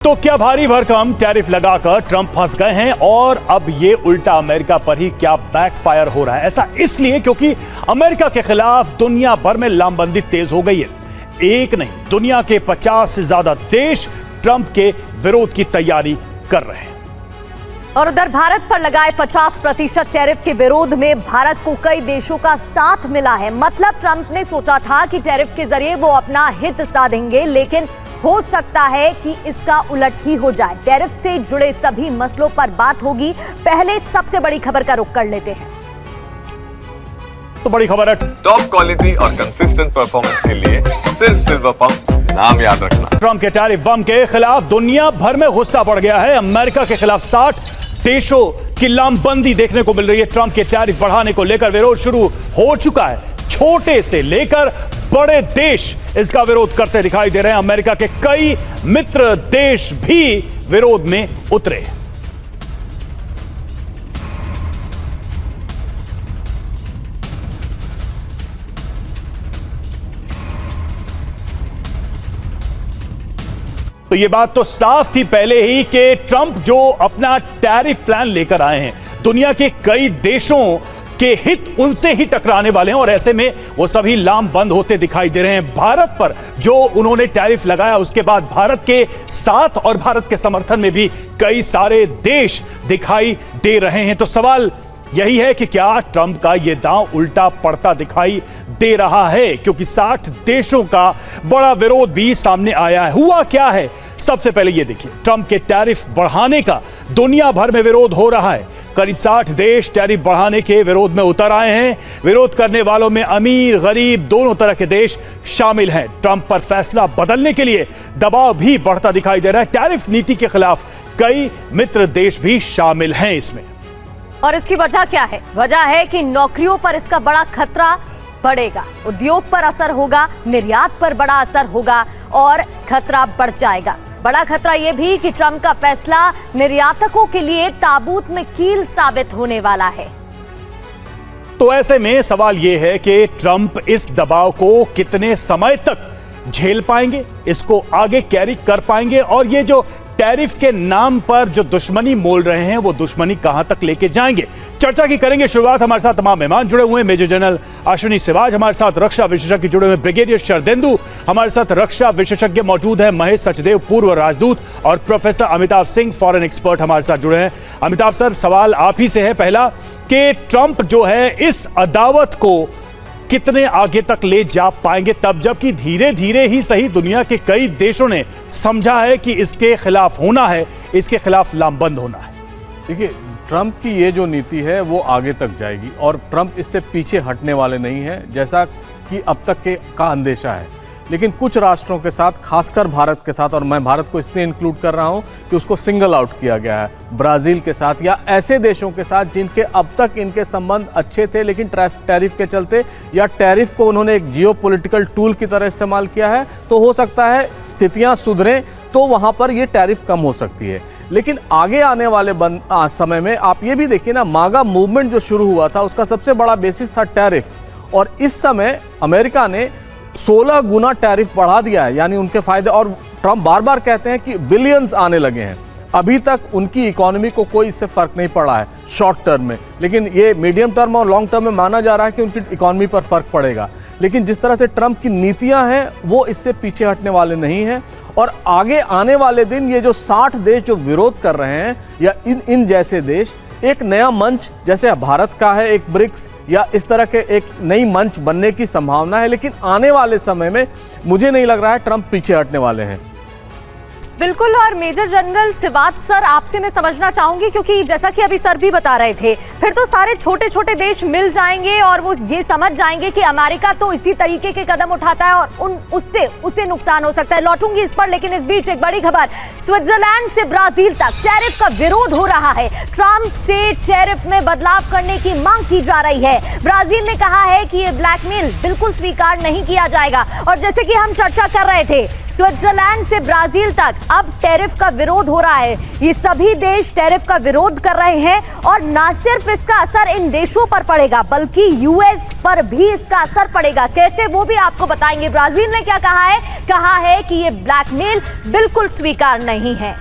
तो क्या भारी भरकम टैरिफ लगाकर ट्रंप फंस गए हैं और अब ये उल्टा अमेरिका पर ही क्या बैकफायर हो रहा है। ऐसा इसलिए क्योंकि अमेरिका के खिलाफ दुनिया भर में लामबंदी तेज हो गई है। एक नहीं, दुनिया के 50 से ज्यादा देश ट्रंप के विरोध की तैयारी कर रहे हैं। और उधर भारत पर लगाए 50% टैरिफ के विरोध में भारत को कई देशों का साथ मिला है। मतलब ट्रंप ने सोचा था कि टैरिफ के जरिए वो अपना हित साधेंगे, लेकिन हो सकता है कि इसका उलट ही हो जाए। टैरिफ से जुड़े सभी मसलों पर बात होगी। पहले सबसे बड़ी खबर का रुख कर लेते हैं। तो बड़ी खबर है, टॉप क्वालिटी और कंसिस्टेंट परफॉर्मेंस के लिए सिर्फ सिल्वर पंप नाम याद रखना। ट्रंप के टैरिफ बम के खिलाफ दुनिया भर में गुस्सा बढ़ गया है। अमेरिका के खिलाफ 60 देशों की लामबंदी देखने को मिल रही है। ट्रंप के टैरिफ बढ़ाने को लेकर विरोध शुरू हो चुका है। छोटे से लेकर बड़े देश इसका विरोध करते दिखाई दे रहे हैं। अमेरिका के कई मित्र देश भी विरोध में उतरे। तो ये बात तो साफ थी पहले ही कि ट्रंप जो अपना टैरिफ प्लान लेकर आए हैं, दुनिया के कई देशों के हित उनसे ही टकराने वाले हैं और ऐसे में वो सभी लामबंद होते दिखाई दे रहे हैं। भारत पर जो उन्होंने टैरिफ लगाया, उसके बाद भारत के साथ और भारत के समर्थन में भी कई सारे देश दिखाई दे रहे हैं। तो सवाल यही है कि क्या ट्रंप का ये दांव उल्टा पड़ता दिखाई दे रहा है, क्योंकि 60 देशों का बड़ा विरोध भी सामने आया है। हुआ क्या है, सबसे पहले ये देखिए। ट्रंप के टैरिफ बढ़ाने का दुनिया भर में विरोध हो रहा है। करीब 60 देश टैरिफ बढ़ाने के विरोध में उतर आए हैं। विरोध करने वालों में अमीर गरीब दोनों तरह के देश शामिल हैं। ट्रंप पर फैसला बदलने के लिए दबाव भी बढ़ता दिखाई दे रहा है। टैरिफ नीति के खिलाफ कई मित्र देश भी शामिल हैं इसमें। और इसकी वजह क्या है? वजह है कि नौकरियों पर इसका बड़ा खतरा बढ़ेगा, उद्योग पर असर होगा, निर्यात पर बड़ा असर होगा और खतरा बढ़ जाएगा। बड़ा खतरा यह भी कि ट्रंप का फैसला निर्यातकों के लिए ताबूत में कील साबित होने वाला है। तो ऐसे में सवाल यह है कि ट्रंप इस दबाव को कितने समय तक झेल पाएंगे, इसको आगे कैरी कर पाएंगे, और ये जो टैरिफ के नाम पर जो दुश्मनी मोल रहे हैं वो दुश्मनी कहां तक लेके जाएंगे, चर्चा की करेंगे शुरुआत। हमारे साथ तमाम मेहमान जुड़े हुए हैं। मेजर जनरल अश्विनी सिवाज हमारे साथ, रक्षा विशेषज्ञ जुड़े हुए, ब्रिगेडियर शरदेंदु हमारे साथ, रक्षा विशेषज्ञ मौजूद है, महेश सचदेव पूर्व राजदूत, और professor Amitabh Singh foreign expert हमारे साथ जुड़े हैं। अमिताभ सर, सवाल आप ही से है पहला कि ट्रंप जो है इस अदावत को कितने आगे तक ले जा पाएंगे, तब जबकि धीरे धीरे ही सही दुनिया के कई देशों ने समझा है कि इसके खिलाफ होना है, इसके खिलाफ लामबंद होना है। देखिए, ट्रंप की ये जो नीति है वो आगे तक जाएगी और ट्रंप इससे पीछे हटने वाले नहीं हैं, जैसा कि अब तक का अंदेशा है। लेकिन कुछ राष्ट्रों के साथ, खासकर भारत के साथ, और मैं भारत को इसलिए इंक्लूड कर रहा हूं कि उसको सिंगल आउट किया गया है, ब्राजील के साथ या ऐसे देशों के साथ जिनके अब तक इनके संबंध अच्छे थे, लेकिन टैरिफ के चलते या टैरिफ को उन्होंने एक जियोपॉलिटिकल टूल की तरह इस्तेमाल किया है, तो हो सकता है स्थितियां सुधरें तो वहां पर ये टैरिफ कम हो सकती है। लेकिन आगे आने वाले समय में आप ये भी देखिए ना, मागा मूवमेंट जो शुरू हुआ था उसका सबसे बड़ा बेसिस था टैरिफ, और इस समय अमेरिका ने 16 गुना टैरिफ बढ़ा दिया है, यानी उनके फायदे। और ट्रंप बार बार कहते हैं कि बिलियंस आने लगे हैं। अभी तक उनकी इकोनॉमी को कोई इससे फर्क नहीं पड़ा है शॉर्ट टर्म में, लेकिन ये मीडियम टर्म और लॉन्ग टर्म में माना जा रहा है कि उनकी इकोनॉमी पर फर्क पड़ेगा। लेकिन जिस तरह से ट्रंप की नीतियां हैं वो इससे पीछे हटने वाले नहीं हैं। और आगे आने वाले दिन ये जो 60 देश जो विरोध कर रहे हैं या इन जैसे देश, एक नया मंच जैसे भारत का है, एक ब्रिक्स या इस तरह के एक नई मंच बनने की संभावना है। लेकिन आने वाले समय में मुझे नहीं लग रहा है ट्रंप पीछे हटने वाले हैं। बिल्कुल। और मेजर जनरल सिवाज सर, आपसे मैं समझना चाहूंगी, क्योंकि जैसा कि अभी सर भी बता रहे थे, फिर तो सारे छोटे छोटे देश मिल जाएंगे और वो ये समझ जाएंगे कि अमेरिका तो इसी तरीके के कदम उठाता है और उससे नुकसान हो सकता है। लौटूंगी इस पर, लेकिन इस बीच एक बड़ी खबर, स्विट्जरलैंड से ब्राजील तक टैरिफ का विरोध हो रहा है। ट्रंप से टैरिफ में बदलाव करने की मांग की जा रही है। ब्राजील ने कहा है कि ये ब्लैकमेल बिल्कुल स्वीकार नहीं किया जाएगा। और जैसे कि हम चर्चा कर रहे थे स्विट्जरलैंड से ब्राजील तक अब टैरिफ का विरोध हो रहा है। ये सभी देश टैरिफ का विरोध कर रहे हैं और ना सिर्फ इसका असर इन देशों पर पड़ेगा बल्कि यूएस पर भी इसका असर पड़ेगा। कैसे, वो भी आपको बताएंगे। ब्राजील ने क्या कहा है कि ये ब्लैकमेल बिल्कुल स्वीकार नहीं है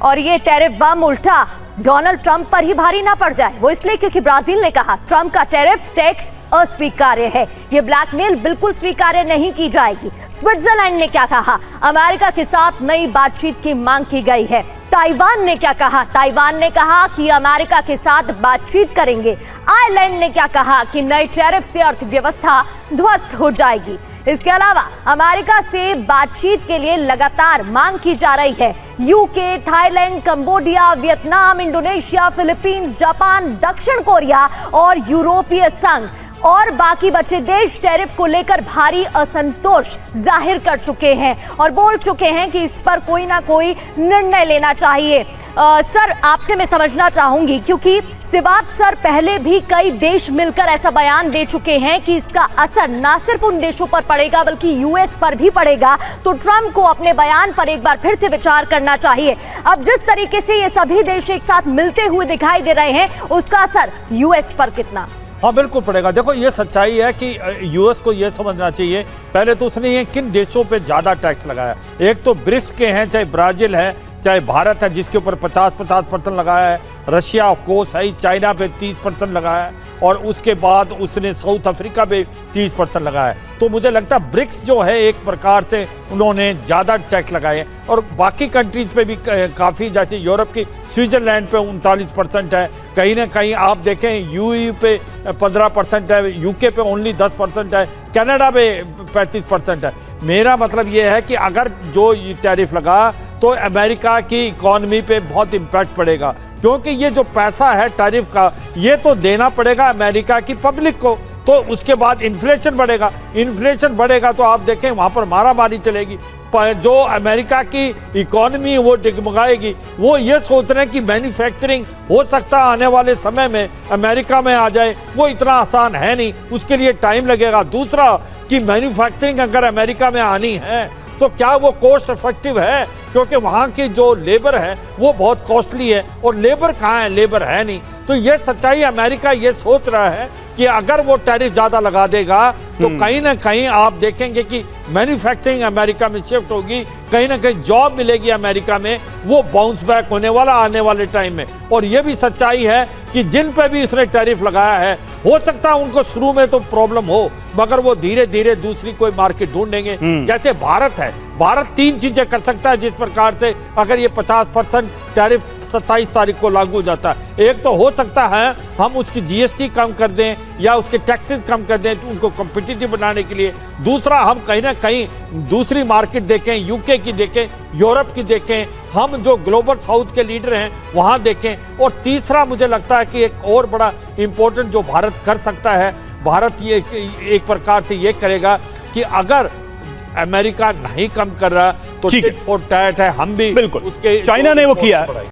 और ये टैरिफ बम उल्टा डोनाल्ड ट्रंप पर ही भारी ना पड़ जाए। वो इसलिए क्योंकि ब्राजील ने कहा ट्रंप का टैरिफ टैक्स अस्वीकार्य है, ये ब्लैकमेल बिल्कुल स्वीकार्य नहीं की जाएगी। स्विट्जरलैंड ने क्या कहा, अमेरिका के साथ नई बातचीत की मांग की गई है। ताइवान ने क्या कहा, ताइवान ने कहा कि अमेरिका के साथ बातचीत करेंगे। आयरलैंड ने क्या कहा कि नए टैरिफ से अर्थव्यवस्था ध्वस्त हो जाएगी। इसके अलावा अमेरिका से बातचीत के लिए लगातार मांग की जा रही है। UK, Thailand, Cambodia, Vietnam, Indonesia, Philippines, Japan, दक्षिण कोरिया और यूरोपीय संघ और बाकी बचे देश टैरिफ को लेकर भारी असंतोष जाहिर कर चुके हैं और बोल चुके हैं कि इस पर कोई ना कोई निर्णय लेना चाहिए। सर, आपसे मैं समझना चाहूंगी क्योंकि सिवात सर पहले भी कई देश मिलकर ऐसा बयान दे चुके हैं कि इसका असर ना सिर्फ उन देशों पर पड़ेगा बल्कि यूएस पर भी पड़ेगा, तो ट्रंप को अपने बयान पर एक बार फिर से विचार करना चाहिए। अब जिस तरीके से ये सभी देश एक साथ मिलते हुए दिखाई दे रहे हैं, उसका असर यूएस पर कितना? हाँ, बिल्कुल पड़ेगा। देखो, ये सच्चाई है कि यूएस को ये समझना चाहिए, पहले तो उसने ये किन देशों पे ज़्यादा टैक्स लगाया। एक तो ब्रिक्स के हैं, चाहे ब्राज़ील है, चाहे भारत है जिसके ऊपर 50% लगाया है, रशिया ऑफ कोर्स है, चाइना पे 30% लगाया है और उसके बाद उसने साउथ अफ्रीका पे 30% लगाया है। तो मुझे लगता है ब्रिक्स जो है एक प्रकार से उन्होंने ज़्यादा टैक्स लगाए और बाकी कंट्रीज़ पे भी काफ़ी, जैसे यूरोप की स्विट्जरलैंड पे 39% है, कहीं ना कहीं आप देखें यूयू पे 15% है, यूके पे ओनली 10% है, कनाडा पे 35% है। मेरा मतलब ये है कि अगर जो ये टैरिफ लगा तो अमेरिका की इकॉनमी पे बहुत इम्पैक्ट पड़ेगा, क्योंकि ये जो पैसा है टैरिफ का ये तो देना पड़ेगा अमेरिका की पब्लिक को, तो उसके बाद इन्फ्लेशन बढ़ेगा। इन्फ्लेशन बढ़ेगा तो आप देखें वहाँ पर मारामारी चलेगी। जो अमेरिका की इकॉनमी वो डगमगाएगी। वो ये सोच रहे हैं कि मैन्युफैक्चरिंग हो सकता है आने वाले समय में अमेरिका में आ जाए, वो इतना आसान है नहीं, उसके लिए टाइम लगेगा। दूसरा कि मैन्युफैक्चरिंग अगर अमेरिका में आनी है तो क्या वो कॉस्ट इफेक्टिव है, क्योंकि वहाँ की जो लेबर है वो बहुत कॉस्टली है और लेबर कहाँ है, लेबर है नहीं। तो ये सच्चाई, अमेरिका ये सोच रहा है कि अगर वो टैरिफ ज़्यादा लगा देगा तो कहीं ना कहीं आप देखेंगे कि मैन्युफैक्चरिंग अमेरिका में शिफ्ट होगी, कहीं ना कहीं जॉब मिलेगी अमेरिका में, वो बाउंस बैक होने वाला आने वाले टाइम में। और ये भी सच्चाई है कि जिन पे भी इसने टैरिफ लगाया है हो सकता है उनको शुरू में तो प्रॉब्लम हो, मगर वो धीरे धीरे दूसरी कोई मार्केट ढूंढेंगे। जैसे भारत है, भारत 3 चीजें कर सकता है जिस प्रकार से अगर ये 50% टैरिफ 27 तारीख को लागू हो जाता है। एक तो हो सकता है हम उसकी जीएसटी कम कर दें या उसके टैक्सेस कम कर दें तो उनको कॉम्पिटिटिव बनाने के लिए। दूसरा, हम कहीं ना कहीं दूसरी मार्केट देखें, यूके की देखें, यूरोप की देखें, हम जो ग्लोबल साउथ के लीडर हैं वहाँ देखें। और तीसरा, मुझे लगता है कि एक और बड़ा इम्पोर्टेंट जो भारत कर सकता है, भारत ये एक प्रकार से ये करेगा कि अगर अमेरिका नहीं कम कर रहा तो टिट फॉर टैट है, हम भी बिल्कुल उसके चाइना ने वो किया है।